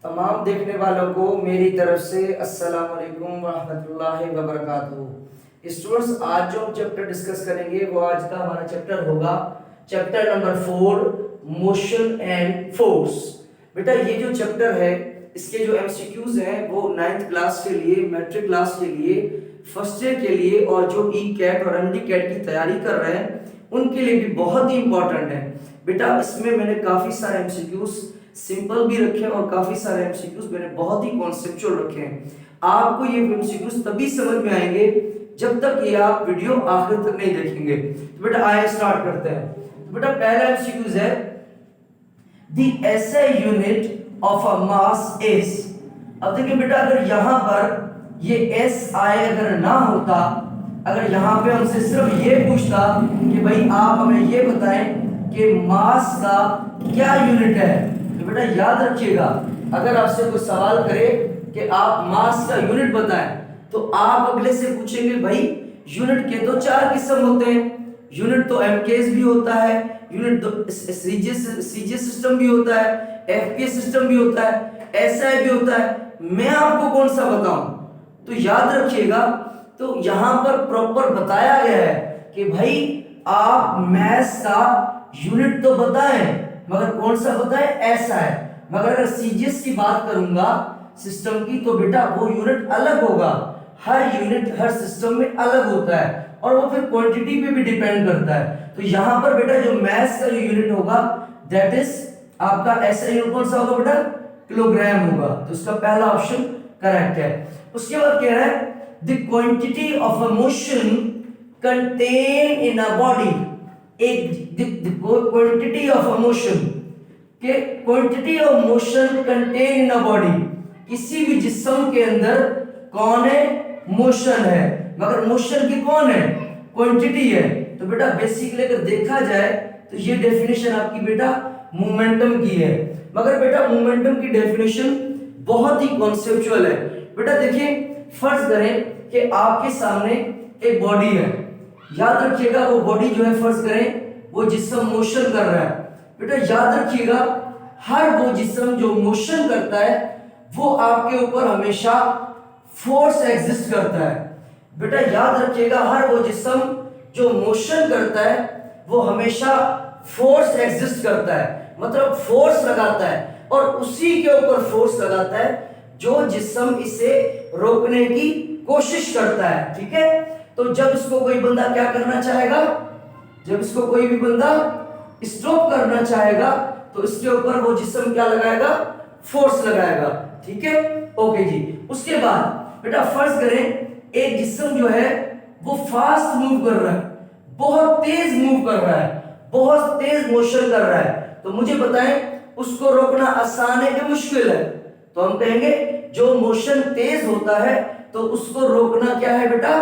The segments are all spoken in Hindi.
तमाम देखने वालों को मेरी तरफ से अस्सलाम वालेकुम रहमतुल्लाहि व बरकातुहू। स्टूडेंट्स, आज जो चैप्टर डिस्कस करेंगे वो आज का हमारा चैप्टर होगा chapter number 4, motion and force. बेटा ये जो चैप्टर है इसके जो एमसीक्यूज हैं वो 9th क्लास के लिए, मैट्रिक क्लास के लिए, फर्स्ट ईयर के लिए और जो ई कैट और एमडी कैट की तैयारी कर रहे हैं उनके लिए भी बहुत ही इंपॉर्टेंट है। बेटा इसमें मैंने काफी सारे एमसीक्यूज सिंपल भी रखे हैं और काफी सारे एमसीक्यूज मैंने बहुत ही कॉन्सेप्चुअल रखे हैं। आपको ये एमसीक्यूज तभी समझ में आएंगे जब तक ये आप वीडियो आखिर तक नहीं देखेंगे। तो बेटा आइए स्टार्ट करते हैं। तो बेटा पहला एमसीक्यूज है the SI unit of a mass is. अब देखिए बेटा, अगर यहां पर ये एस आई अगर ना होता, अगर यहां पे हमसे सिर्फ ये पूछता कि भाई आप हमें ये बताएं कि मास का क्या यूनिट है, तो बेटा याद रखिएगा, अगर आपसे कोई सवाल करे कि आप मास का यूनिट बताएं तो आप अगले से पूछेंगे भाई यूनिट के तो 4 किस्म होते हैं। यूनिट तो एमकेएस भी होता है, यूनिट तो सीजीएस सिस्टम भी होता है, एफपीएस सिस्टम भी होता है, एसआई भी होता है, मैं आपको कौन सा बताऊं? तो याद रखिएगा, तो यहां पर प्रॉपर बताया गया है कि भाई आप मैथ्स का यूनिट तो बताएं मगर कौन सा बताएं, ऐसा है। मगर अगर सीजीएस की बात करूंगा सिस्टम की तो बेटा वो यूनिट अलग होगा। हर यूनिट हर सिस्टम में अलग होता है और वो फिर क्वांटिटी पे भी डिपेंड करता है। तो यहां पर बेटा जो मैथ्स का जो यूनिट होगा दैट इज आपका ऐसा यूनिट कौन सा होगा बेटा, किलोग्राम होगा। तो इसका पहला ऑप्शन करेक्ट है। उसके बाद कह रहा है the quantity of a motion contain in a body, एक क्वांटिटी ऑफ अ मोशन के quantity of motion contain in a body, किसी भी जिस्म के अंदर कौन है, मोशन है, मगर मोशन की कौन है, क्वांटिटी है। तो बेटा बेसिकली अगर देखा जाए तो ये डेफिनेशन आपकी बेटा मोमेंटम की है, मगर बेटा मोमेंटम की डेफिनेशन बहुत ही कॉन्सेप्चुअल है। बेटा देखिए, फर्ज करें कि आपके सामने एक बॉडी है, याद रखिएगा वो बॉडी जो है फर्ज करें वो जिस्म मोशन कर रहा है। बेटा याद रखिएगा, हर वो जिस्म जो मोशन करता है वो आपके ऊपर हमेशा फोर्स एग्जिस्ट करता है। बेटा याद रखिएगा, हर वो जिस्म जो मोशन करता है वो हमेशा फोर्स एग्जिस्ट करता है, मतलब फोर्स लगाता है और उसी के ऊपर फोर्स लगाता है जो जिस्म इसे रोकने की कोशिश करता है। ठीक है, तो जब इसको कोई बंदा क्या करना चाहेगा, जब इसको कोई भी बंदा स्टॉप करना चाहेगा तो इसके ऊपर वो जिस्म क्या लगाएगा, फोर्स लगाएगा। ठीक है, ओके जी। उसके बाद बेटा फर्ज करें एक जिस्म जो है वो फास्ट मूव कर रहा है, बहुत तेज मूव कर रहा है, बहुत तेज मोशन कर रहा है, तो मुझे बताएं उसको रोकना आसान है कि मुश्किल है? तो हम कहेंगे जो मोशन तेज होता है तो उसको रोकना क्या है बेटा,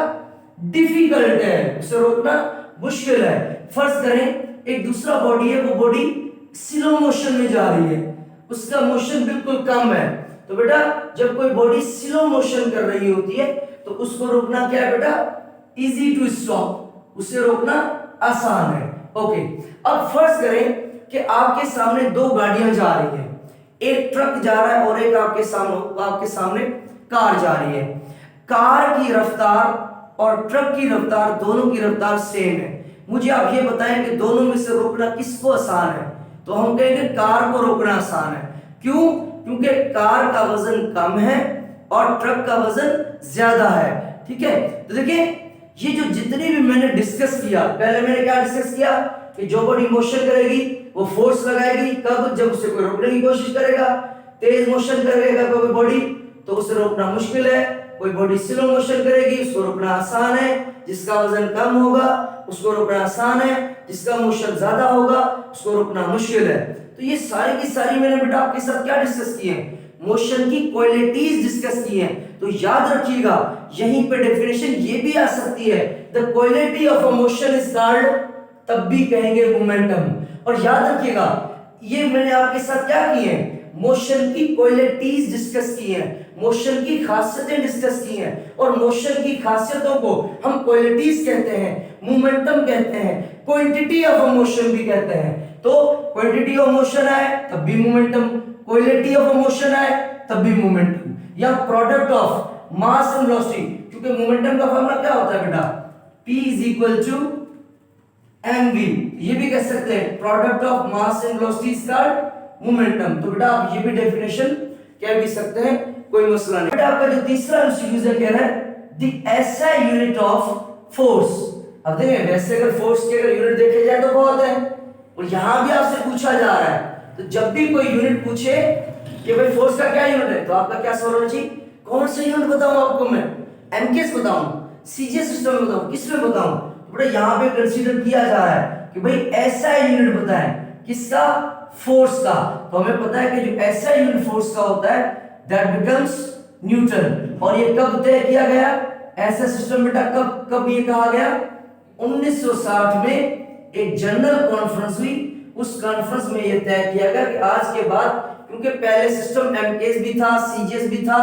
डिफिकल्ट है, उसे रोकना मुश्किल है। फर्ज करें एक दूसरा बॉडी है, वो बॉडी स्लो मोशन में जा रही है, उसका मोशन बिल्कुल कम है। तो बेटा जब कोई बॉडी स्लो मोशन कर रही होती है तो उसको रोकना क्या है बेटा, इजी टू स्टॉप, उसे रोकना आसान है। ओके, अब फर्ज करें कि आपके सामने दो गाड़ियां जा रही हैं, एक ट्रक जा रहा है और एक आपके सामने कार जा रही है। कार की रफ्तार और ट्रक की रफ्तार, दोनों की रफ्तार सेम है। मुझे आप ये बताएं कि दोनों में से रोकना किसको आसान है? तो हम कहेंगे कार को रोकना आसान है। क्यों? क्योंकि कार का वजन कम है और ट्रक का वजन ज्यादा है। ठीक है, तो देखिए ये जो जितनी भी मैंने डिस्कस किया, पहले मैंने क्या डिस्कस किया कि जो बॉडी मोशन करेगी वो फोर्स लगाएगी, कब, जब उसे कोई रोकने की कोशिश करेगा। तेज मोशन करेगा कोई बॉडी तो उसे रोकना मुश्किल है, कोई बॉडी स्लो मोशन करेगी उसको रोकना आसान है, जिसका वजन कम होगा उसको रोकना आसान है, जिसका मोशन ज्यादा होगा उसको रोकना मुश्किल है। तो ये सारी की सारी मैंने बेटा आपके साथ क्या डिस्कस किए हैं, मोशन की क्वालिटीज डिस्कस की हैं। तो याद रखिएगा यहीं पे डेफिनेशन ये भी आ सकती है, the quality of a motion is called, तब भी कहेंगे मोमेंटम। और याद रखिएगा ये मैंने आपके साथ क्या किए हैं, मोशन की क्वालिटीज डिस्कस की हैं, मोशन की खासियतें डिस्कस की हैं, और मोशन की खासियतों को हम क्वालिटीज कहते हैं, मोमेंटम कहते हैं, क्वांटिटी ऑफ मोशन भी कहते हैं। तो क्वांटिटी ऑफ मोशन आए तब भी मोमेंटम, कोएलिटी ऑफ मोशन है तब भी मोमेंटम, या product of mass and velocity, क्योंकि मोमेंटम का फॉर्मूला क्या होता है बेटा, P is equal to mv, ये भी कह सकते हैं product of mass and velocity is called momentum. तो बेटा आप ये भी डेफिनेशन कह भी सकते हैं, कोई मसला नहीं। बेटा आपका जो तीसरा इंस्टीट्यूट है कह रहा है the SI unit of force. अब देखिए वैसे अगर फोर्स के अगर यूनिट देखे जाए तो बहुत है, और यहां भी आपसे पूछा जा रहा है, तो जब भी कोई यूनिट पूछे कि भाई फोर्स का क्या यूनिट है, तो आपका क्या सवाल होना चाहिए, कौन सा यूनिट बताऊं आपको मैं, एमकेएस बताऊं, सीजीएस सिस्टम में बताऊं, किस में बताऊं। तो बेटा यहां पे कंसीडर किया जा रहा है कि भाई एसआई यूनिट बताएं, किसका, फोर्स का। तो हमें पता है कि जो एसआई यूनिट फोर्स का होता है दैट बिकम्स न्यूटन। और ये कब तय किया गया, ऐसा सिस्टम बेटा कब ये कहा गया, 1960 में एक जनरल कॉन्फ्रेंस हुई, उस कॉन्फ्रेंस में ये तय किया गया कि आज के बाद, क्योंकि पहले सिस्टम एमकेएस भी था, सीजीएस भी था,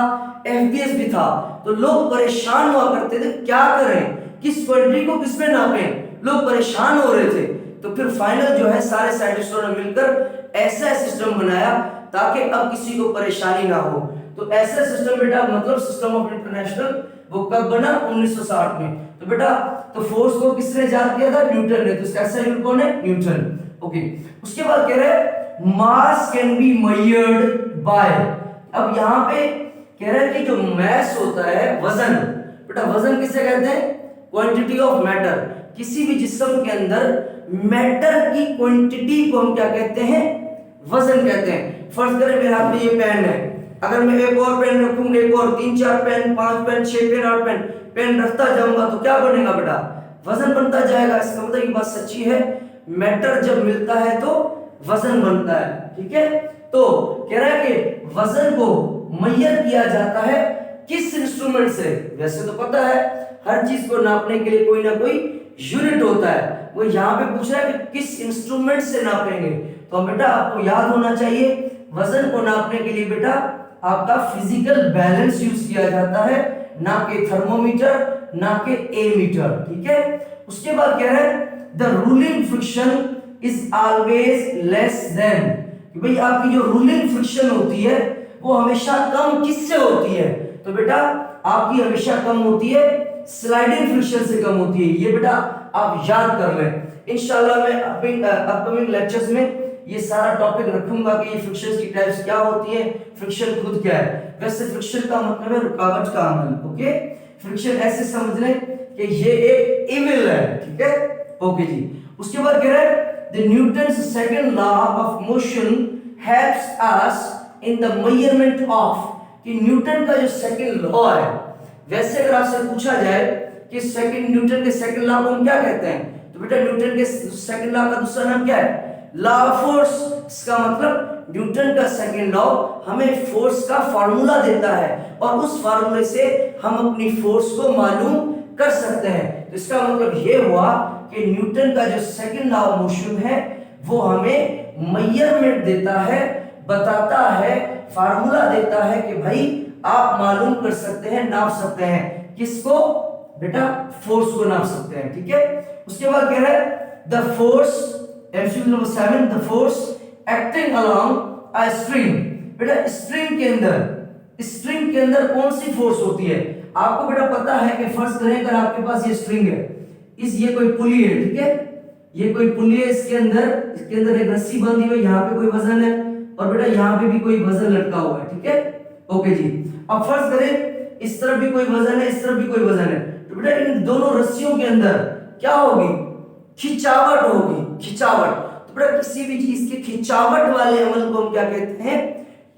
एफबीएस भी था, तो लोग परेशान हुआ करते थे क्या करें, किस क्वांटिटी को किस में नापें, लोग परेशान हो रहे थे। तो फिर फाइनल जो है सारे साइंटिस्टों ने मिलकर ऐसा सिस्टम बनाया ताकि अब किसी को परेशानी ना हो। तो ऐसा सिस्टम बेटा मतलब सिस्टम ऑफ इंटरनेशनल वो कब बना, 1960 में। तो बेटा तो फोर्स को किसने इजाद किया था, न्यूटन ने। तो इसका ऐसा यूनिट कौन है, न्यूटन। ओके, उसके बाद कह रहे हैं मास कैन बी मेजर्ड बाय। अब यहां पे कह रहे हैं कि जो मास होता है, वजन, बेटा वजन किसे कहते हैं, क्वांटिटी ऑफ मैटर। किसी भी जिस्म के अंदर मैटर की क्वांटिटी को हम क्या कहते हैं, वजन कहते हैं। फर्ज करें मेरे हाथ में ये पेन है, अगर मैं एक और पेन रखूं, एक और 3 4 पेन, 5 पेन, 6 पेन, 8 पेन रखता जाऊंगा तो क्या बनेगा बेटा, वजन बनता जाएगा। इसका मतलब ये बात सच्ची है, मैटर जब मिलता है तो वजन बनता है, ठीक है। तो कह रहा है कि वजन को मेजर किया जाता है किस इंस्ट्रूमेंट से। वैसे तो पता है हर चीज को नापने के लिए कोई ना कोई यूनिट होता है, वो यहाँ पे पूछ रहा है कि किस इंस्ट्रूमेंट से नापेंगे। तो बेटा आपको याद होना चाहिए वजन को नापने के लिए बेटा आपका फिजिकल बैलेंस यूज किया जाता है, ना कि थर्मोमीटर, ना कि एमीटर, ठीक है। उसके बाद कह रहा है the ruling friction is always less than, कि भाई आपकी जो रूलिंग फ्रिक्शन होती है वो हमेशा कम किससे होती है, तो बेटा आपकी हमेशा कम होती है स्लाइडिंग फ्रिक्शन से कम होती है। ये बेटा आप याद कर लें। इंशाल्लाह मैं अपकमिंग लेक्चर्स में ये सारा टॉपिक रखूंगा कि ये फ्रिक्शन की टाइप्स क्या होती है, फ्रिक्शन खुद क्या है। वैसे फ्रिक्शन का मतलब है रुकावट का अमल, ओके। फ्रिक्शन ऐसे समझ लें कि ये एक इविल है, ठीक है, ओके जी। उसके बाद कह रहा है the Newton's second law of motion helps us in the measurement of, कि न्यूटन का जो सेकंड लॉ है, वैसे अगर आपसे पूछा जाए कि सेकंड न्यूटन के सेकंड लॉ को हम क्या कहते हैं, तो बेटा न्यूटन के सेकंड लॉ का दूसरा नाम क्या है, लॉ ऑफ फोर्स। इसका मतलब न्यूटन का सेकंड लॉ हमें फोर्स का फार्मूला देता है और उस फार्मूले से हम अपनी फोर्स को मालूम कर सकते हैं। तो इसका मतलब ये हुआ कि न्यूटन का जो सेकंड लॉ ऑफ मोशन है वो हमें मेजरमेंट देता है, बताता है, फार्मूला देता है कि भाई आप मालूम कर सकते हैं, नाप सकते हैं, किसको बेटा, फोर्स को नाप सकते हैं, ठीक है। उसके बाद कह रहा है the force, MCQ number 7, the force acting along a string. बेटा स्ट्रिंग के अंदर कौन सी फोर्स होती है, आपको बेटा पता है कि फर्ज करें अगर आपके पास ये स्ट्रिंग है, ये कोई पुली है, ठीक है, ये कोई पुली है, इसके अंदर एक रस्सी बंधी हुई, यहाँ पे कोई वजन है और बेटा यहाँ पे भी कोई वजन लटका हुआ है, ठीक है, ओके जी। अब फर्ज करें इस तरफ भी कोई वजन है, इस तरफ भी कोई वजन है, तो बेटा इन दोनों रस्सियों के अंदर क्या होगी, खिंचावट होगी, खिंचावट। तो बेटा किसी भी चीज के खिंचावट वाले अमल को हम क्या कहते हैं,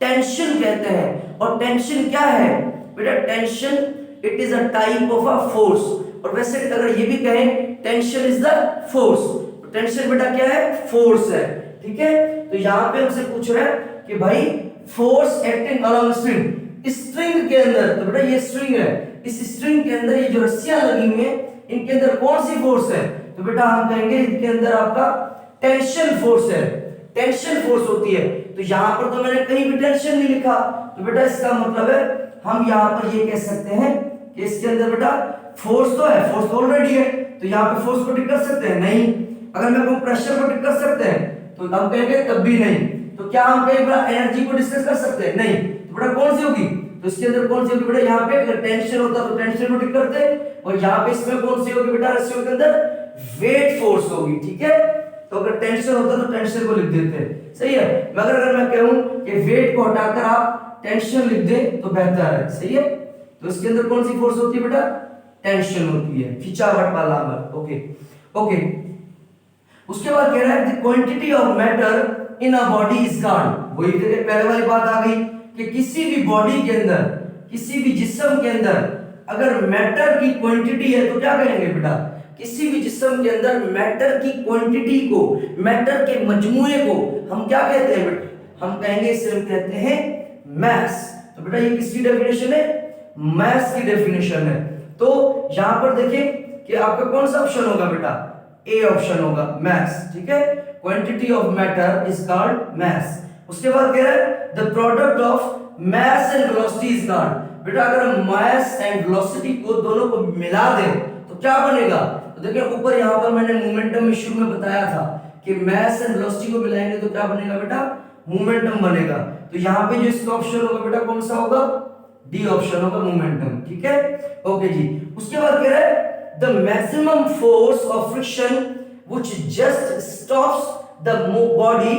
टेंशन कहते हैं। और टेंशन क्या है बेटा, tension it is a type of a force. और वैसे अगर ये भी कहें टेंशन इज द फोर्स, तो टेंशन बेटा क्या है, फोर्स है, ठीक है। तो यहाँ पे हमसे पूछ रहा है कि भाई फोर्स एक्टिंग अलोंग स्ट्रिंग के अंदर, तो बेटा ये स्ट्रिंग है, इस स्ट्रिंग के अंदर ये जो रस्सियां लगी हुई हैं इनके अंदर कौन सी फोर्स है, तो बेटा हम कहेंगे इनके अंदर आपका टेंशन फोर्स है, टेंशन फोर्स होती है। तो यहाँ पर तो मैंने कहीं भी टेंशन नहीं लिखा, तो बेटा इसका मतलब है हम यहाँ पर ये कह सकते हैं कि इसके अंदर बेटा फोर्स तो है, फोर्स तो ऑलरेडी है, तो यहाँ पे फोर्स को टिक कर सकते हैं नहीं। अगर मैं कहूँ प्रेशर को टिक कर सकते हैं तो हम कहेंगे तब भी नहीं। तो क्या हम कहीं बड़ा एनर्जी को डिस्कस कर सकते हैं? नहीं। तो बेटा कौन सी होगी? तो इसके अंदर कौन सी होगी बेटा? यहाँ पे अगर टेंशन होता तो टेंशन को टिक करते, और यहाँ पे इसमें कौन सी होगी बेटा? रेशियो के अंदर वेट फोर्स होगी, ठीक है। तो अगर टेंशन होता तो टेंशन को लिख देते, सही है। मगर अगर मैं कहूं कि वेट को हटाकर आप टेंशन लिख दें तो बेहतर है, सही है। तो इसके अंदर कौन सी फोर्स होती है बेटा? टेंशन होती है, खिंचावट वाला अमल। Okay okay. उसके बाद कह रहा है the quantity of matter in a body is called, वही देखिए पहले वाली बात आ गई कि किसी भी बॉडी के अंदर, किसी भी जिस्म के अंदर अगर मैटर की क्वांटिटी है तो क्या कहेंगे बेटा? किसी भी जिस्म के अंदर मैटर की क्वांटिटी को, मैटर के मजमूए को हम क्या कहते हैं बेटा? हम कहेंगे, इसे हम कहते हैं मैस। तो बेटा ये किसकी डेफिनेशन है? मैस की डेफिनेशन है। तो यहां पर देखिए कि आपका कौन सा ऑप्शन होगा बेटा? ए ऑप्शन होगा, मैस, ठीक है। Quantity of matter is called mass. उसके बाद कह रहा है the product of mass and velocity is called, बेटा अगर हम मैस एंड वेलोसिटी को दोनों को मिला दें तो क्या बनेगा? तो देखिए ऊपर यहां पर मैंने मोमेंटम में शुरू में बताया था कि मैस एंड वेलोसिटी को मिलाएंगे तो क्या बनेगा बेटा? मोमेंटम बनेगा। तो यहां पे जो इसका ऑप्शन होगा बेटा कौन सा होगा? डी ऑप्शन होगा, मोमेंटम, ठीक है। ओके जी। उसके बाद कह रहा है the maximum force of friction which just stops the body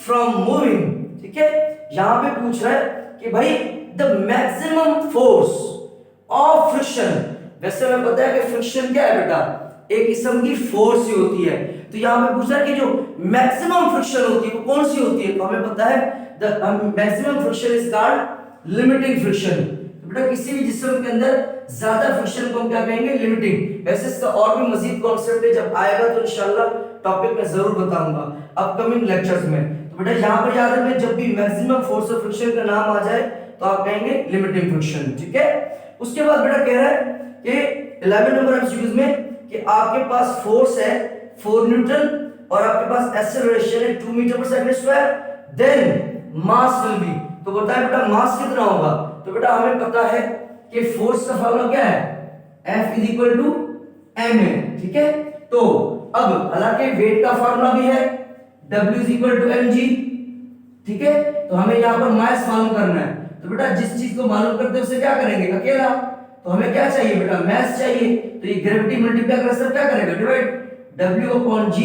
from moving, ठीक है। यहां पे पूछ रहा है कि भाई the maximum force of friction, वैसे हमें पता है कि फ्रिक्शन क्या है बेटा? एक किस्म की फोर्स ही होती है। तो यहां पे पूछ रहा है कि जो मैक्सिमम फ्रिक्शन होती है वो कौन सी होती है? तो हमें पता है the maximum friction is called limiting friction. तो बेटा किसी भी जिस्म के अंदर ज्यादा फ्रिक्शन को हम क्या कहेंगे? लिमिटिंग। वैसे इसका और भी मजीद कॉन्सेप्ट है, जब आएगा तो इंशाल्लाह टॉपिक में जरूर बताऊंगा अपकमिंग लेक्चर्स में। तो बेटा यहां पर याद रखना, जब भी मैक्सिमम फोर्स ऑफ फ्रिक्शन का नाम आ जाए तो आप कहेंगे लिमिटिंग फ्रिक्शन, ठीक है। उसके बाद बेटा कह रहा है कि 11 नंबर एमसीक्यूज में कि आपके पास फोर्स है 4 न्यूटन और आपके पास एक्सेलरेशन है 2 मीटर पर second square, then mass will be. तो बताएं बेटा मास कितना होगा? तो बेटा हमें पता है कि फोर्स का फार्मूला क्या है? F is equal to ma, ठीक है। तो अब हालांकि वेट का फार्मूला भी है W is equal to mg, ठीक है। तो हमें यहां पर मास मालूम करना है। तो बेटा जिस चीज को मालूम करते हैं उसे क्या करेंगे? अकेला। तो हमें क्या चाहिए बेटा? मास चाहिए। तो ये ग्रेविटी मल्टीप्लाई कर सब क्या करेगा? Divide W upon g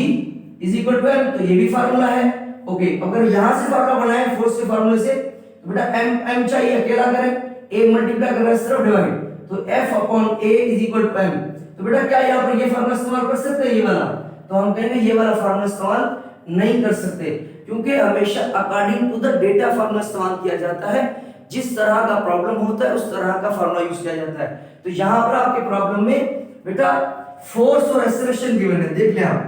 is equal to m। तो ये भी फार्मूला है। ओके, अगर यहां से फार्मूला बनाए फोर्स के फार्मूले से तो बेटा m चाहिए, अकेला करें, a मल्टीप्लाई कर रहा है सिर्फ डिवाइड, तो F upon a is equal to m। तो बेटा क्या यहां पर ये फार्मूला इस्तेमाल कर सकते हैं? ये वाला? तो हम कहेंगे ये वाला फार्मूला इस्तेमाल नहीं कर सकते, क्योंकि हमेशा according to the data formula इस्तेमाल किया जाता है। जिस तरह का प्रॉब्लम होता है उस तरह का फार्मूला यूज किया जाता है। तो यहां पर आपके प्रॉब्लम में बेटा फोर्स और एक्सेलरेशन गिवन है, देख लें आप,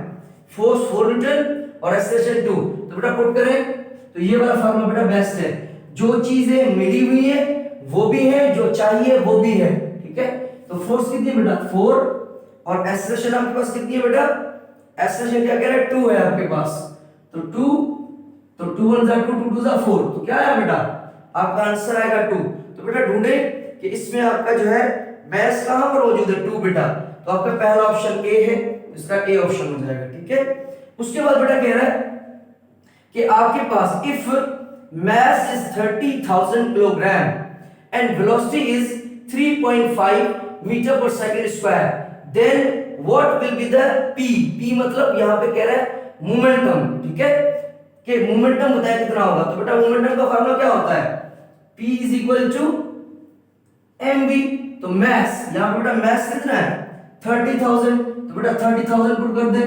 फोर्स 4 न्यूटन और एक्सेलरेशन 2। तो बेटा पुट करें तो ये वाला फार्मूला बेटा बेस्ट है। जो चीजें मिली हुई है वो भी है, जो चाहिए वो भी है, ठीक है। तो फोर्स कितनी है बेटा? 4 और एक्सेलरेशन आपके पास कितनी है बेटा? एक्सेलरेशन क्या कह रहा है? 2 है आपके पास। तो 2, तो 2 1 2 2 2 4, तो क्या है बेटा? आपका आंसर आएगा 2। तो बेटा ढूंढे कि इसमें आपका जो है मैस कहां पर मौजूद है? 2 बेटा। तो आपका पहला ऑप्शन ए है, इसका ए ऑप्शन हो जाएगा, ठीक है। उसके बाद बेटा कह रहा है कि आपके पास if mass is 30,000 kilogram and velocity is 3.5 metre पर second square, then what will be the p? p मतलब यहां पे कह रहा है मोमेंटम, ठीक है, कि मोमेंटम बताया कितना होगा। तो बेटा मोमेंटम का फार्मूला क्या होता है? p is equal to mv। तो mass यहां पे बेटा mass कितना है? 30,000। तो बेटा 30,000 पुट कर दे,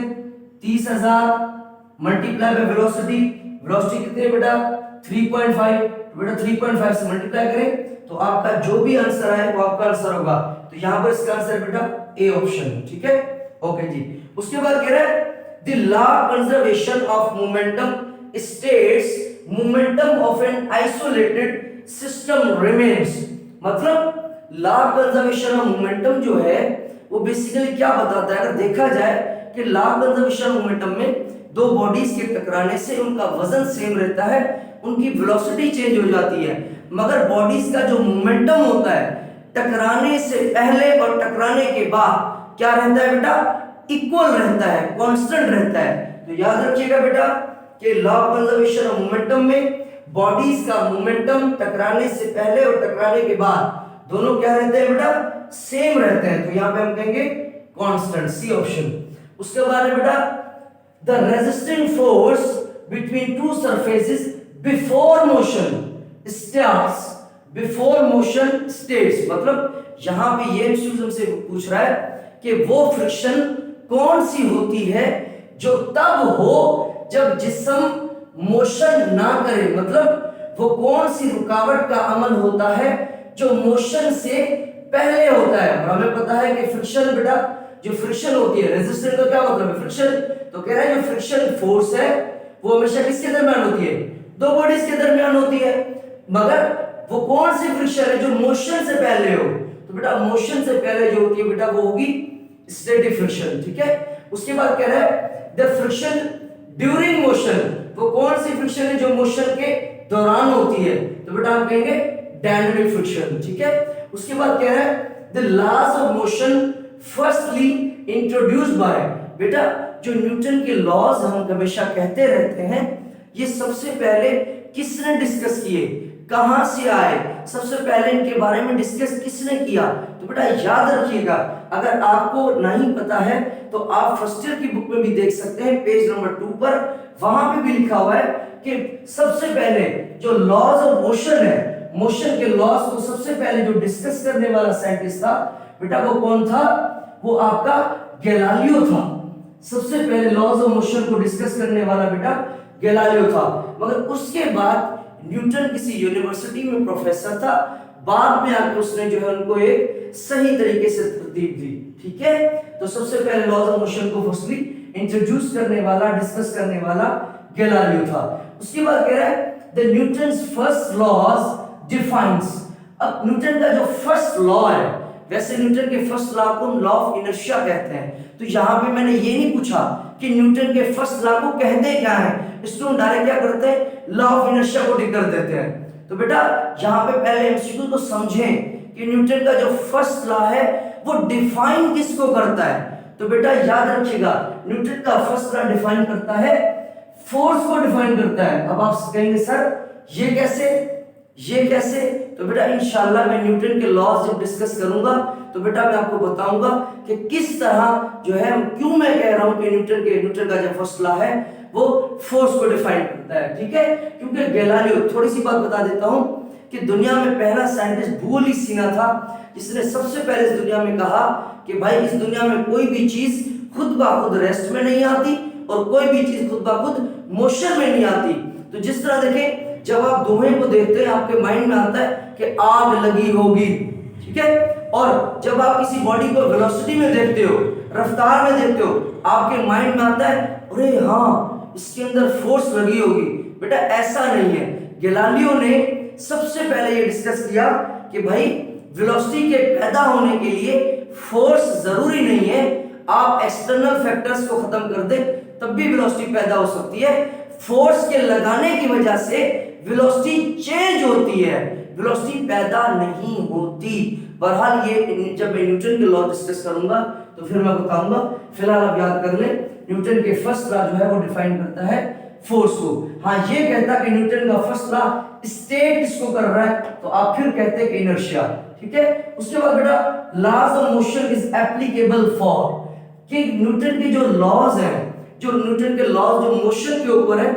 30,000 मल्टीप्लाई बाय वेलोसिटी, वेलोसिटी कितनी है बेटा? 3.5। तो बेटा 3.5 से मल्टीप्लाई करें तो आपका जो भी आंसर आए वो आपका आंसर होगा। तो यहां पर इसका आंसर बेटा ए ऑप्शन, ठीक है। ओके जी। उसके बाद कह रहा है the law conservation of momentum states momentum of an isolated system remains. मतलब लॉ कंजर्वेशन ऑफ मोमेंटम जो है वो बेसिकली क्या बताता है? अगर देखा जाए कि लॉ कंजर्वेशन ऑफ मोमेंटम में दो बॉडीज के टकराने से उनका वजन सेम रहता है, उनकी वेलोसिटी चेंज हो जाती है, मगर बॉडीज का जो मोमेंटम होता है टकराने से पहले और टकराने के बाद क्या रहता है बेटा? इक्वल रहता है, कांस्टेंट रहता है। तो याद रखिएगा बेटा कि law of conservation of momentum में बॉडीज का मोमेंटम टकराने से पहले और टकराने के बाद दोनों क्या रहते हैं बेटा, सेम रहते हैं, तो यहां पे हम कहेंगे कांस्टेंट, सी ऑप्शन। उसके बाद है बेटा the resisting force between two surfaces before motion starts, before motion states, मतलब यहां पे ये हमसे पूछ रहा है कि वो फ्रिक्शन कौन सी होती है जो तब हो जब जिस्म मोशन ना करे, मतलब वो कौन सी रुकावट का अमल होता है जो मोशन से पहले होता है। और हमें पता है कि फ्रिक्शन बेटा, जो फ्रिक्शन होती है, रेजिस्टेंस का क्या मतलब है, फ्रिक्शन, तो कह रहा है जो फ्रिक्शन फोर्स है वो हमेशा किसके दरमियान होती है, दो बॉडीज के दरमियान होती है, मगर वो कौन सी फ्रिक्शन है जो मोशन से पहले हो, तो बेटा मोशन से पहले जो होती है बेटा वो होगी स्टैटिक फ्रिक्शन, ठीक है। उसके बाद कह रहा है द फ्रिक्शन ड्यूरिंग मोशन, वो कौन सी फ्रिक्शन है जो मोशन के दौरान होती है, तो बेटा हम कहेंगे डायनामिक फ्रिक्शन, ठीक है। उसके बाद कह रहा है the laws of motion firstly introduced by, बेटा जो न्यूटन के लॉज हम हमेशा कहते रहते हैं ये सबसे पहले किसने डिस्कस किए, कहां से आए, सबसे पहले इनके बारे में डिस्कस किसने किया, तो बेटा याद रखिएगा, अगर आपको नहीं पता है तो आप फर्स्ट ईयर की बुक में भी देख सकते हैं, पेज नंबर 2 पर वहां पे भी लिखा हुआ है कि सबसे पहले जो लॉज ऑफ मोशन है, मोशन के लॉज को सबसे पहले जो डिस्कस करने वाला साइंटिस्ट था बेटा वो कौन था, वो आपका गैलीलियो था। सबसे पहले लॉज ऑफ मोशन को डिस्कस करने वाला बेटा गैलीलियो था, मगर उसके बाद न्यूटन किसी यूनिवर्सिटी में प्रोफेसर था, बाद में आकर उसने जो है उनको एक सही तरीके से तरतीब दी, ठीक है। तो सबसे पहले लॉज ऑफ मोशन को फर्स्टली इंट्रोड्यूस करने वाला, डिस्कस करने वाला गैलीलियो था। उसके बाद कह रहा है the Newton's first laws defines, अब न्यूटन का जो फर्स्ट लॉ है, वैसे न्यूटन के फर्स्ट लॉ को लॉ ऑफ इनर्शिया कहते हैं, तो यहां पे मैंने ये नहीं पूछा कि न्यूटन के फर्स्ट लॉ को कहते क्या है, स्टूडेंट डायरेक्ट क्या करते हैं, लॉ ऑफ इनर्शिया को टिक कर देते हैं। तो बेटा यहां पे पहले एमसीक्यू को समझें कि न्यूटन का जो फर्स्ट लॉ है वो डिफाइन किसको करता है, तो बेटा याद रखिएगा न्यूटन का फर्स्ट लॉ डिफाइन करता है फोर्स को डिफाइन करता है। अब आप कहेंगे सर ये कैसे, ये कैसे, तो बेटा इंशाल्लाह मैं न्यूटन के लॉज जब डिस्कस करूंगा तो बेटा मैं आपको बताऊंगा कि किस तरह जो है, क्यों मैं कह रहा हूं कि न्यूटन का जो फर्स्ट लॉ है वो फोर्स को डिफाइन करता है, ठीक है। क्योंकि गैलीलियो, थोड़ी सी बात बता देता हूं कि दुनिया में पहला साइंटिस्ट भूल ही सीना था जिसने सबसे पहले इस दुनिया में कहा कि भाई इस दुनिया में कोई भी चीज खुद ब खुद रेस्ट में नहीं आती और कोई भी चीज खुद ब खुद मोशन में नहीं आती। तो जिस तरह देखें जब आप धुएं को देखते हैं आपके माइंड में आता है कि आग लगी होगी, ठीक है, और जब आप किसी बॉडी को वेलोसिटी में देखते हो, रफ्तार में देखते हो, आपके माइंड में आता है अरे हाँ इसके अंदर फोर्स लगी होगी। बेटा ऐसा नहीं है, गैलीलियो ने सबसे पहले ये डिस्कस किया कि भाई वेलोसिटी के पैदा होने के लिए फोर्स जरूरी नहीं है, आप एक्सटर्नल फैक्टर्स को खत्म कर दे तब भी वेलोसिटी पैदा हो सकती है, फोर्स के लगाने की वजह से वेलोसिटी चेंज होती है, वेलोसिटी पैदा नहीं होती। बहरहाल ये जब मैं न्यूटन के लॉ डिस्कस करूंगा तो फिर मैं बताऊंगा, फिलहाल आप याद कर लें न्यूटन के फर्स्ट लॉ जो है वो डिफाइन करता है फोर्स को। हाँ ये कहता कि न्यूटन का फर्स्ट लॉ स्टेट इसको कर रहा है तो आप फिर कहते हैं कि इनर्शिया, ठीक है। उसके बाद बेटा laws of motion is applicable for, कि न्यूटन के जो लॉज हैं, जो न्यूटन के लॉज जो मोशन के ऊपर है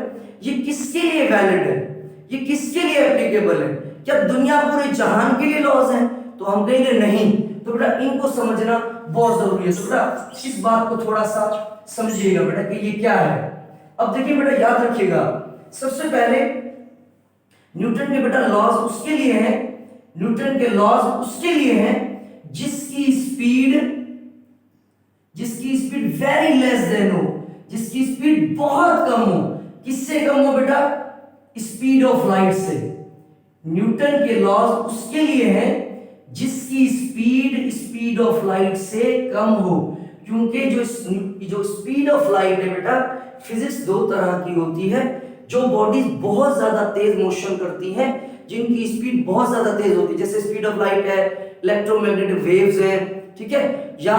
ये किसके लिए वैलिड है, ये किसके लिए एप्लीकेबल है, क्या दुनिया पूरे जहान के लिए लॉज हैं, तो हम कहेंगे नहीं। तो बेटा इनको समझना बहुत जरूरी है, तो बेटा इस बात को थोड़ा सा समझिएगा बेटा कि ये क्या है। अब देखिए बेटा याद रखिएगा सबसे पहले न्यूटन के बेटा लॉज उसके लिए हैं, न्यूटन के लॉज उसके लिए हैं जिसकी स्पीड वेरी लेस देन हो, जिसकी स्पीड बहुत कम हो। किससे कम हो बेटा, स्पीड ऑफ लाइट से। न्यूटन के लॉज उसके लिए हैं जिसकी स्पीड ऑफ लाइट से कम हो, क्योंकि जो स्पीड ऑफ लाइट है बेटा, फिजिक्स दो तरह की होती है, जो बॉडीज बहुत ज्यादा तेज मोशन करती हैं जिनकी स्पीड बहुत ज्यादा तेज होती है, जैसे स्पीड ऑफ लाइट है, इलेक्ट्रोमैग्नेटिक वेव्स है, ठीक है, या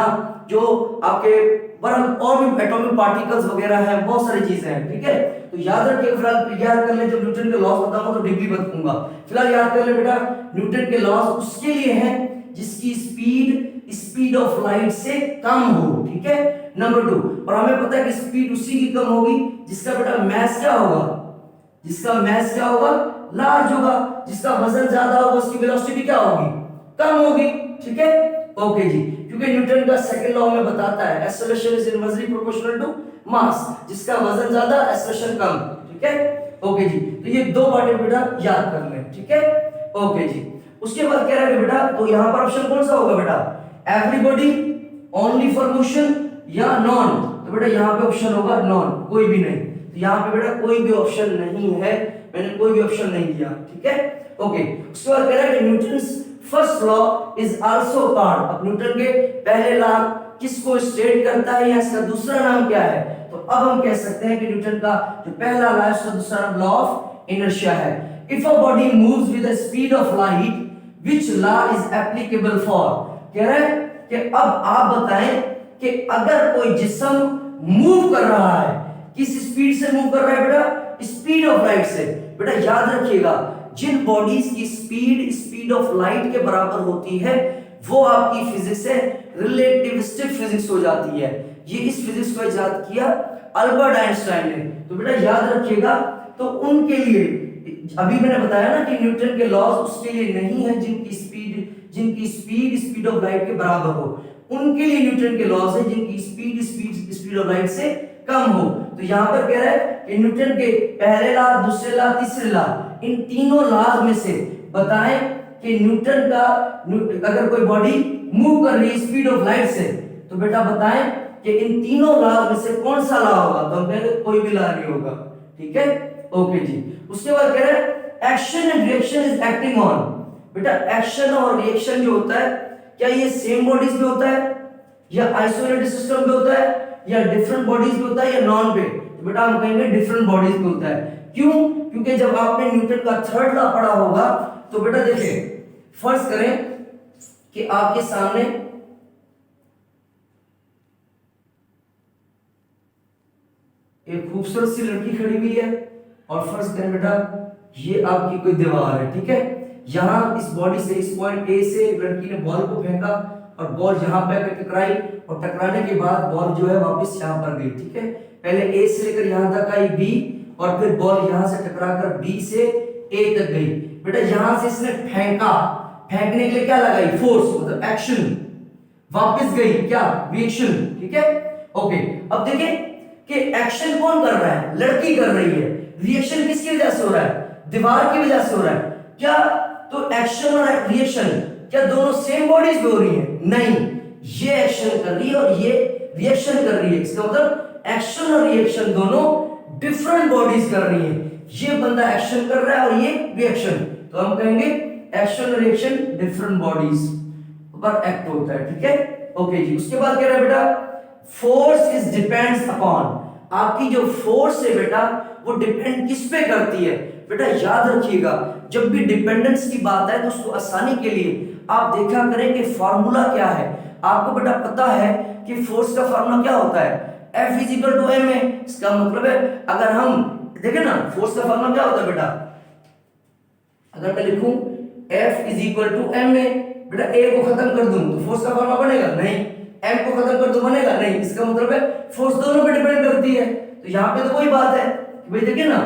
जो आपके और भी एटॉमिक पार्टिकल्स वगैरह हैं, बहुत सारी चीजें हैं, ठीक है। तो याद रखिए, फिलहाल याद कर ले, जब न्यूटन के लॉस बताऊंगा तो डिग्री बताऊंगा। फिलहाल याद कर ले बेटा, न्यूटन के लॉस उसके लिए है जिसकी स्पीड ऑफ लाइट से कम हो, ठीक है, नंबर 2। और हमें पता है कि स्पीड उसी की कम होगी जिसका बेटा मैस क्या होगा, जिसका मैस क्या होगा, लार्ज होगा। जिसका वजन ज्यादा होगा उसकी वेलोसिटी भी क्या होगी, कम होगी, ठीक है, ओके जी। क्योंकि न्यूटन का सेकंड लॉ में बताता है acceleration is inversely proportional to mass, जिसका वजन ज्यादा एक्सेलरेशन कम, ठीक है, ओके जी। तो ये दो बातें बेटा याद कर लें, ठीक है, ओके जी। उसके बाद कह रहा है बेटा, तो यहां पर ऑप्शन कौन सा होगा बेटा, एवरीबॉडी, ओनली फॉर मोशन या नॉन। तो बेटा यहां पे ऑप्शन होगा नॉन, कोई भी नहीं। तो यहां पे बेटा कोई भी ऑप्शन नहीं है, मैंने कोई भी ऑप्शन नहीं दिया, ठीक है, ओके। उसके बाद कह रहा है कि Newton's first law is also called, अब न्यूटन के पहले लॉ किसको स्टेट करता है या इसका दूसरा नाम क्या है, तो अब हम कह सकते हैं कि न्यूटन का जो पहला लॉ है उसका दूसरा नाम लॉ ऑफ इनर्शिया है। If a body moves with the speed of light which law is applicable for, कह रहा है कि अब आप बताएं कि अगर कोई जिस्म मूव कर रहा है, किस स्पीड से मूव कर रहा है बेटा, स्पीड ऑफ लाइट से। बेटा याद रखिएगा, जिन बॉडीज की स्पीड ऑफ लाइट के बराबर होती है वो आपकी फिजिक्स है रिलेटिविस्टिक फिजिक्स हो जाती है। ये इस फिजिक्स को इजाद किया अल्बर्ट आइंस्टाइन ने। तो बेटा याद रखिएगा, तो उनके लिए अभी मैंने बताया ना कि न्यूटन के लॉज उसके लिए नहीं है जिनकी स्पीड ऑफ लाइट के बराबर हो, उनके लिए न्यूटन के लॉज है जिनकी स्पीड ऑफ लाइट से कम हो। तो यहां पर कह रहा है कि न्यूटन के पहले लॉ, दूसरे लॉ, तीसरे लॉ, इन तीनों लॉज में से बताएं कि न्यूटन का अगर कोई बॉडी मूव कर रही है स्पीड ऑफ लाइट से, तो बेटा बताएं कि इन तीनों लॉज में से कौन सा लॉ होगा, तो हम कहेंगे कोई भी लॉ नहीं होगा, ठीक है, ओके जी। उसके बाद कह रहे हैं action and reaction is acting on, बेटा एक्शन और रिएक्शन जो होता है क्या ये सेम बॉडीज में होता है या आइसोलेटेड सिस्टम में होता है या डिफरेंट बॉडीज में होता है या नॉन पे, तो बेटा हम कहेंगे डिफरेंट बॉडीज में होता है। क्यों, क्योंकि जब आपने न्यूटन का थर्ड लॉ पढ़ा होगा तो बेटा देखिए, फर्ज करें कि आपके सामने एक खूबसूरत सी लड़की खड़ी हुई है और फर्ज करें बेटा ये आपकी कोई दीवार है, ठीक है, यहां इस बॉडी से, इस पॉइंट ए से लड़की ने बॉल को फेंका और बॉल यहां पे आकर टकराई और टकराने के बाद बॉल जो है वापस यहां पर गई, ठीक है, पहले ए से लेकर यहां तक आई बी और फिर बॉल यहां से टकराकर बी से ए तक गई। बेटा यहां से इसने फेंका, फेंकने के लिए क्या लगाई, फोर्स, मतलब एक्शन, वापस गई क्या, रिएक्शन, ठीक है, ओके। अब देखिए कि एक्शन कौन कर रहा है, लड़की कर रही है, रिएक्शन किसकी वजह से हो रहा है, दीवार की वजह से हो रहा है क्या, तो एक्शन और रिएक्शन क्या दोनों सेम बॉडीज में हो रही है, नहीं, ये एक्शन कर रही है और ये रिएक्शन कर रही है, इसका मतलब एक्शन और रिएक्शन दोनों डिफरेंट बॉडीज कर रही है, ये बंदा एक्शन कर रहा है और ये रिएक्शन, तो हम कहेंगे एक्शन और रिएक्शन डिफरेंट बॉडीज पर एक्ट होता है, ठीक है, ओके जी। उसके बाद कह रहा है बेटा फोर्स इज डिपेंड्स अपॉन, आपकी जो फोर्स है बेटा वो डिपेंड किस पे करती है, बेटा याद रखिएगा जब भी डिपेंडेंस की बात है तो उसको आसानी के लिए आप देखा करें कि फार्मूला क्या है। आपको बेटा पता है कि फोर्स का फार्मूला क्या होता है, F is equal to M A, इसका मतलब है अगर हम देखें ना फोर्स का फार्मूला क्या होता है बेटा, अगर मैं लिखूं F is equal to M A, बेटा ए को खत्म कर दूं तो फोर्स का फार्मूला बनेगा नहीं, एम को खत्म कर दूं बनेगा नहीं, इसका मतलब है फोर्स दोनों पे डिपेंड करती है। तो यहाँ पे तो वही बात है कि भाई देखिए ना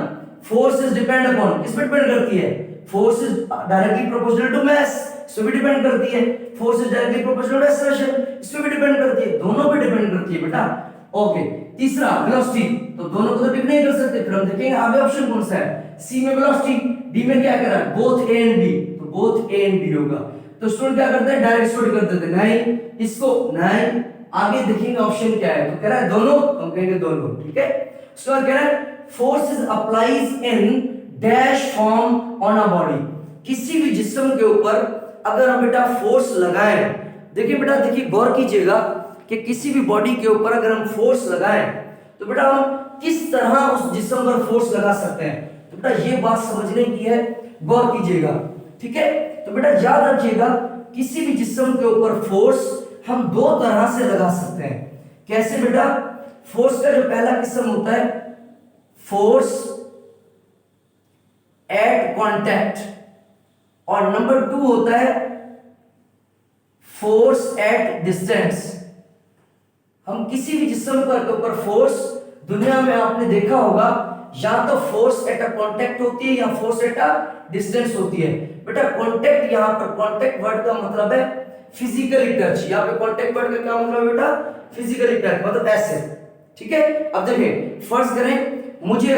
फोर्स इज डिपेंड अपॉन, किस पे डिपेंड करती है, force is directly proportional to mass, इस पे भी डिपेंड करती है, force is directly proportional to acceleration, इस पे भी डिपेंड करती है, दोनों पे डिपेंड करती है बेटा, ओके। तीसरा वेलोसिटी, तो दोनों को तो डिपेंड नहीं कर सकते, फिर हम देखेंगे आगे ऑप्शन कौन सा है, सी में वेलोसिटी, डी में क्या कह रहा है बोथ ए एंड बी, तो बोथ ए एंड बी होगा। तो स्टूडेंट क्या करते हैं डायरेक्ट स्टडी कर देते हैं, नहीं इसको नहीं, आगे देखेंगे ऑप्शन क्या है, तो कह रहा है दोनों, हम कहेंगे दोनों, ठीक है। उसके बाद कह रहा है force is applies in dash form on a body, किसी भी जिस्म के ऊपर अगर हम बेटा फोर्स लगाएं, देखिए बेटा देखिए गौर कीजिएगा कि किसी भी बॉडी के ऊपर अगर हम फोर्स लगाएं तो बेटा हम किस तरह उस जिस्म पर फोर्स लगा सकते हैं, तो बेटा ये बात समझने की है, गौर कीजिएगा, ठीक है। तो बेटा याद रखिएगा किसी भी जिस्म के ऊपर फोर्स हम दो तरह से लगा सकते हैं, कैसे बेटा, फोर्स का जो पहला किस्म होता है फोर्स एट कांटेक्ट, और नंबर 2 होता है फोर्स एट डिस्टेंस। हम किसी भी जिस्म पर के ऊपर फोर्स, दुनिया में आपने देखा होगा या तो फोर्स एट अ कांटेक्ट होती है या फोर्स एट अ डिस्टेंस होती है। बेटा कांटेक्ट, यहां पर कांटेक्ट वर्ड का मतलब है फिजिकली टच। यहां पे कांटेक्ट वर्ड का क्या मतलब है बेटा? फिजिकली टच, मतलब ऐसे, ठीक है। अब देखिए फर्ज करें मुझे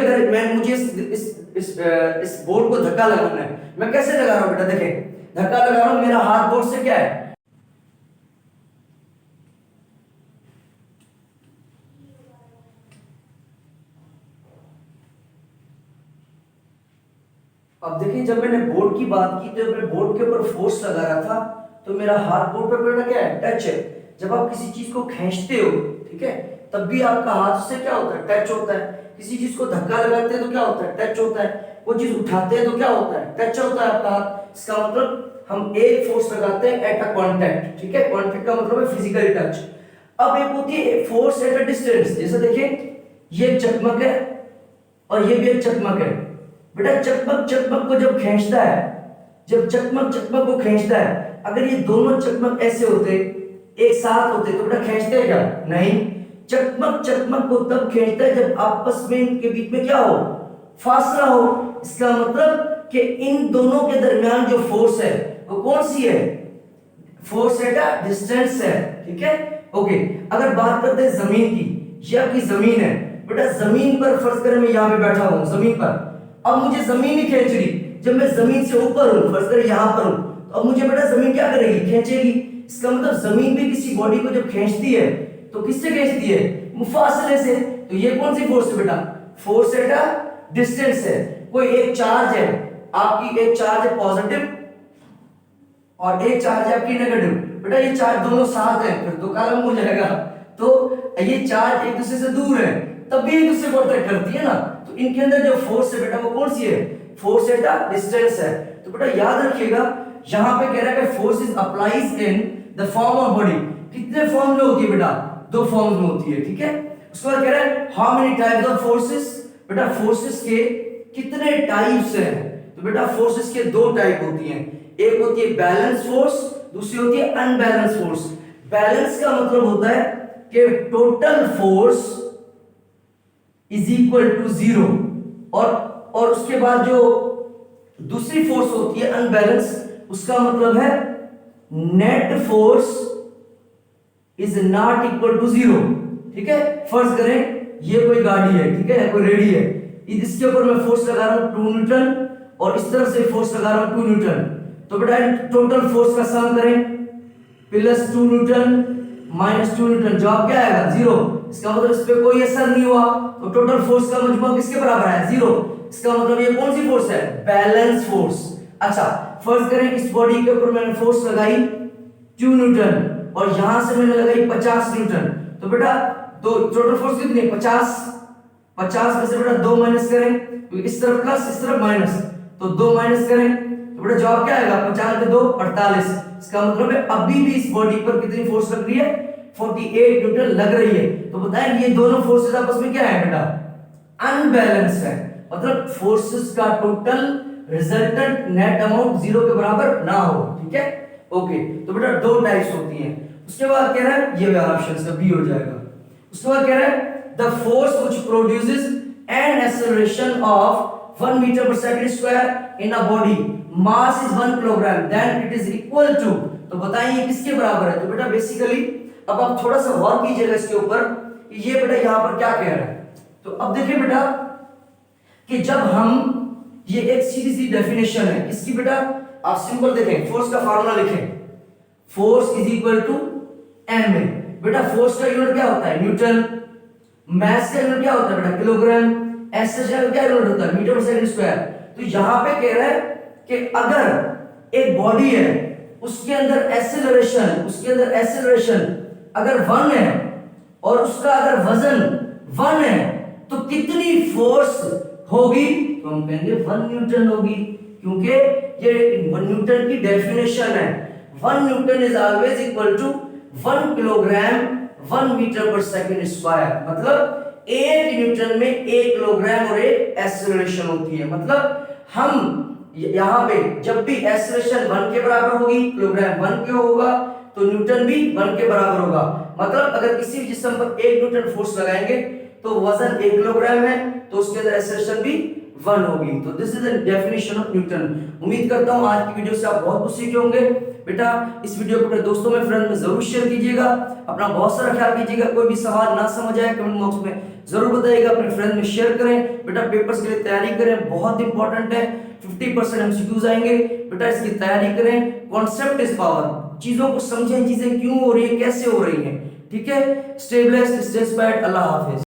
इस बोर्ड को धक्का लगाना है, मैं कैसे लगा रहा हूं बेटा? देखिए धक्का लगा रहा हूं, मेरा हाथ बोर्ड से क्या है, अब देखिए जब मैंने बोर्ड की बात की, तो मैं बोर्ड के ऊपर फोर्स लगा रहा था, तो मेरा हाथ बोर्ड पर बेटा क्या है? टच है। जब आप किसी चीज को खींचते हो, ठीक है, तब भी आपका हाथ से क्या होता है? टच होता है। किसी चीज को धक्का लगाते हैं तो क्या होता है? टच होता है। वो चीज उठाते हैं तो क्या होता है? टच होता है आपका हाथ। इसका मतलब हम एक फोर्स लगाते हैं एट अ कांटेक्ट, ठीक है। कांटेक्ट का मतलब है फिजिकली टच। अब एक होती है फोर्स एट अ डिस्टेंस। जैसे देखिए ये एक चकमक है और ये भी एक चकमक है। बेटा चकमक चकमक को जब खींचता है, जब चकमक चकमक को खींचता है, अगर ये दोनों चकमक ऐसे होते, एक साथ होते, तो बेटा खींचते हैं क्या? नहीं। चकमक चकमक को तब खींचता है जब आपस में इनके बीच में क्या हो? फासला हो। इसका मतलब कि इन दोनों के दरमियान जो फोर्स है वो कौन सी है? फोर्स एट अ डिस्टेंस है, ठीक है। ओके, अगर बात करते हैं जमीन की, ये आपकी जमीन है। बेटा जमीन पर फर्ज करें मैं यहाँ पे बैठा हूँ जमीन पर, अब मुझे जमीन ही खींच रही। जब मैं जमीन से ऊपर हूँ, फर्ज करें यहाँ पर हूँ, तो अब मुझे बेटा जमीन क्या करेगी? खींचेगी। इसका मतलब जमीन भी किसी बॉडी को जब खींचती है तो किससे खींचती है? मुफासले से। तो ये कौन सी फोर्स है बेटा? फोर्स एट अ डिस्टेंस है। कोई एक चार्ज है आपकी, एक चार्ज है पॉजिटिव और एक चार्ज है आपकी नेगेटिव। बेटा ये चार्ज दोनों साथ हैं, फिर तो कॉलम हो जाएगा। तो ये चार्ज एक दूसरे से दूर है, तब भी एक दूसरे को अट्रैक्ट करती है ना। तो इनके अंदर जो फोर्स है बेटा वो कौन सी है? फोर्स एट अ डिस्टेंस है। तो बेटा याद रखिएगा, यहां पे कह रहा है कि force is applies in the form of body. कितने फॉर्म में होती है बेटा? 2 फॉर्म्स में होती है, ठीक है। उसके बाद कह रहा है how many types of forces. बेटा फोर्सेस के कितने टाइप्स हैं? तो बेटा फोर्सेस के 2 टाइप होती हैं। एक होती है बैलेंस फोर्स, दूसरी होती है अनबैलेंस फोर्स। बैलेंस का मतलब होता है कि total force is equal to 0, और उसके बाद जो दूसरी फोर्स होती है अनबैलेंस, उसका मतलब है net force is not equal to 0, ठीक है। फर्ज करें ये कोई गाड़ी है, ठीक है, कोई रेडी है, इसके ऊपर मैं फोर्स लगा रहा हूं 2 न्यूटन और इस तरफ से फोर्स लगा रहा हूं 2 न्यूटन। तो बेटा टोटल फोर्स का सम करें, प्लस 2 न्यूटन माइनस 2 न्यूटन, जवाब क्या आएगा? 0। इसका मतलब इस पे कोई असर नहीं हुआ, तो टोटल फोर्स का मजमूआ किसके बराबर है? 0। इसका मतलब ये कौन सी फोर्स है? Balance force. अच्छा फर्ज करें इस बॉडी के ऊपर मैंने फोर्स लगाई 2 न्यूटन और यहां से मैंने लगाई 50 न्यूटन। तो बेटा तो टोटल फोर्स कितनी है? 50। 50 में से बेटा 2 माइनस करें, तो इस तरफ प्लस इस तरफ माइनस, तो 2 माइनस करें, तो बेटा जवाब क्या आएगा? 50 में 2 48। इसका मतलब है अभी भी इस बॉडी पर कितनी फोर्स लग रही है? 48 न्यूटन लग रही है। तो बताएं ये दोनों फोर्सेस आपस में क्या है बेटा? अनबैलेंस है। मतलब फोर्सेस का टोटल रिजल्टेंट नेट अमाउंट 0 के बराबर ना हो, ठीक है। ओके, तो बेटा 2 टाइप्स होती हैं। उसके बाद कह रहा है ये वाला ऑप्शन का बी हो जाएगा। उसके बाद कह रहा है the force which produces an acceleration of 1 metre पर second square in a body mass is 1 kilogram then it is equal to. तो बताइए किसके बराबर है? तो बेटा बेसिकली अब आप थोड़ा सा गौर कीजिएगा इसके ऊपर कि ये बेटा यहां पर क्या कह रहा है। तो अब देखिए बेटा कि जब हम ये एक सीधी सी डेफिनेशन है इसकी, बेटा आप सिंपल देखें, फोर्स का फार्मूला लिखें, force is equal to M में। बेटा फोर्स का यूनिट क्या होता है? न्यूटन। मास का यूनिट क्या होता है बेटा? किलोग्राम। एस का क्या यूनिट होता है? मीटर पर सेकंड स्क्वायर। तो यहां पे कह रहा है कि अगर एक बॉडी है उसके अंदर एक्सेलरेशन अगर 1 है और उसका अगर वजन 1 है तो कितनी फोर्स होगी? तो हम कहेंगे 1 न्यूटन होगी, क्योंकि ये 1 न्यूटन की डेफिनेशन है। 1 newton is always equal to 1 kilogram 1 metre पर सेकंड स्क्वायर। मतलब 1 न्यूटन में 1 किलोग्राम और 1 एक्सेलरेशन होती है। मतलब हम यहाँ पे जब भी एक्सेलरेशन 1 के बराबर होगी, किलोग्राम 1 के होगा, तो न्यूटन भी 1 के बराबर होगा। मतलब अगर किसी भी जिस्म पर 1 न्यूटन फोर्स लगाएंगे तो वजन 1 किलोग्राम है, तो उसके अंदर एक्सेलरेशन भी 1 होगी। तो this is the definition of Newton. उम्मीद करता हूं आज की वीडियो से आप बहुत कुछ सीखे होंगे। बेटा इस वीडियो को अपने दोस्तों में, फ्रेंड में जरूर शेयर कीजिएगा। अपना बहुत सारा ख्याल कीजिएगा। कोई भी सवाल ना समझ आए कमेंट बॉक्स में जरूर बताइएगा, अपने फ्रेंड में शेयर करें। बेटा पेपर्स के लिए तैयारी करें, बहुत इंपॉर्टेंट है। 50% एमसीक्यूज आएंगे, बेटा इसकी तैयारी करें। कॉन्सेप्ट इज पावर, चीजों को समझें, चीजें क्यों हो रही है, कैसे हो रही है। ठीक है, स्टे ब्लेस्ड, स्टे इंस्पायर्ड, अल्लाह हाफिज।